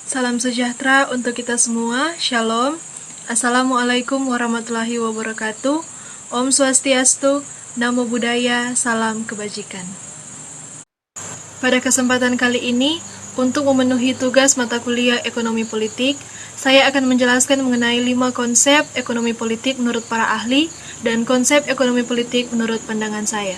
Salam sejahtera untuk kita semua, Shalom. Assalamualaikum warahmatullahi wabarakatuh. Om Swastiastu, Namo Buddhaya, Salam Kebajikan. Pada kesempatan kali ini, untuk memenuhi tugas mata kuliah Ekonomi Politik, saya akan menjelaskan mengenai 5 konsep ekonomi politik menurut para ahli dan konsep ekonomi politik menurut pandangan saya.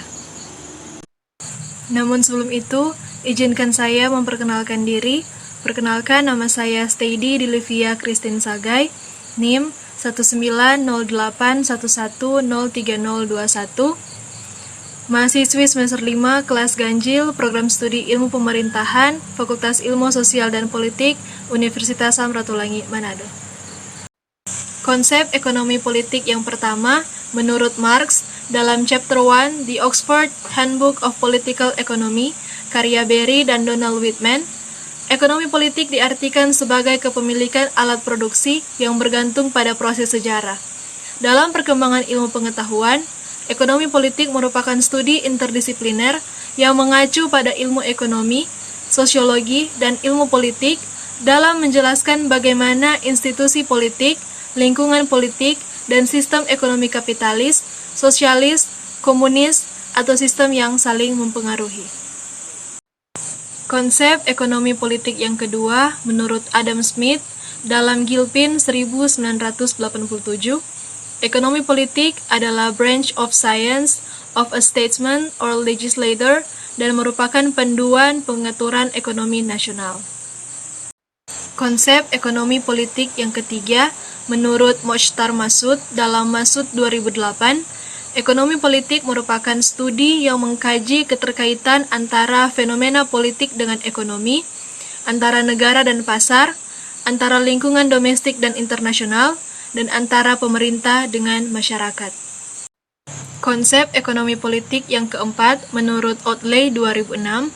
Namun sebelum itu, izinkan saya memperkenalkan diri. Perkenalkan, nama saya Steady Dilivia Christine Sagai, NIM 19081103021, mahasiswi semester 5 kelas ganjil, program studi Ilmu Pemerintahan, Fakultas Ilmu Sosial dan Politik, Universitas Samratulangi, Manado. Konsep ekonomi politik yang pertama, menurut Marx, dalam chapter 1 di Oxford Handbook of Political Economy, karya Berry dan Donald Whitman, ekonomi politik diartikan sebagai kepemilikan alat produksi yang bergantung pada proses sejarah. Dalam perkembangan ilmu pengetahuan, ekonomi politik merupakan studi interdisipliner yang mengacu pada ilmu ekonomi, sosiologi, dan ilmu politik dalam menjelaskan bagaimana institusi politik, lingkungan politik, dan sistem ekonomi kapitalis, sosialis, komunis, atau sistem yang saling mempengaruhi. Konsep ekonomi politik yang kedua, menurut Adam Smith, dalam Gilpin 1987, ekonomi politik adalah branch of science of a statesman or legislator dan merupakan panduan pengaturan ekonomi nasional. Konsep ekonomi politik yang ketiga, menurut Mochtar Masud dalam Masud 2008, ekonomi politik merupakan studi yang mengkaji keterkaitan antara fenomena politik dengan ekonomi, antara negara dan pasar, antara lingkungan domestik dan internasional, dan antara pemerintah dengan masyarakat. Konsep ekonomi politik yang keempat, menurut Oatley 2006,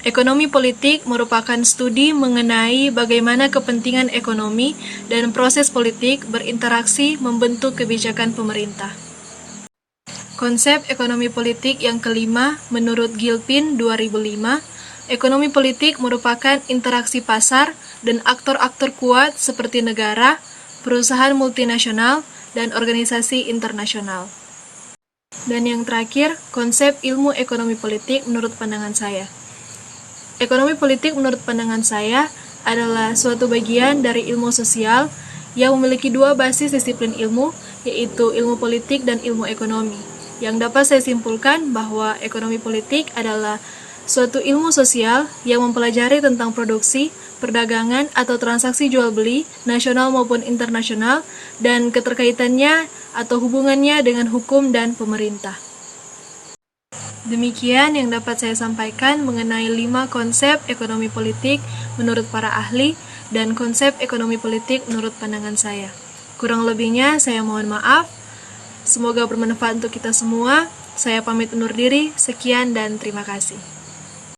ekonomi politik merupakan studi mengenai bagaimana kepentingan ekonomi dan proses politik berinteraksi membentuk kebijakan pemerintah. Konsep ekonomi politik yang kelima, menurut Gilpin 2005, ekonomi politik merupakan interaksi pasar dan aktor-aktor kuat seperti negara, perusahaan multinasional, dan organisasi internasional. Dan yang terakhir, konsep ilmu ekonomi politik menurut pandangan saya. Ekonomi politik menurut pandangan saya adalah suatu bagian dari ilmu sosial yang memiliki 2 basis disiplin ilmu, yaitu ilmu politik dan ilmu ekonomi. Yang dapat saya simpulkan bahwa ekonomi politik adalah suatu ilmu sosial yang mempelajari tentang produksi, perdagangan, atau transaksi jual beli, nasional maupun internasional, dan keterkaitannya atau hubungannya dengan hukum dan pemerintah. Demikian yang dapat saya sampaikan mengenai 5 konsep ekonomi politik menurut para ahli dan konsep ekonomi politik menurut pandangan saya. Kurang lebihnya saya mohon maaf. Semoga bermanfaat untuk kita semua. Saya pamit undur diri. Sekian dan terima kasih.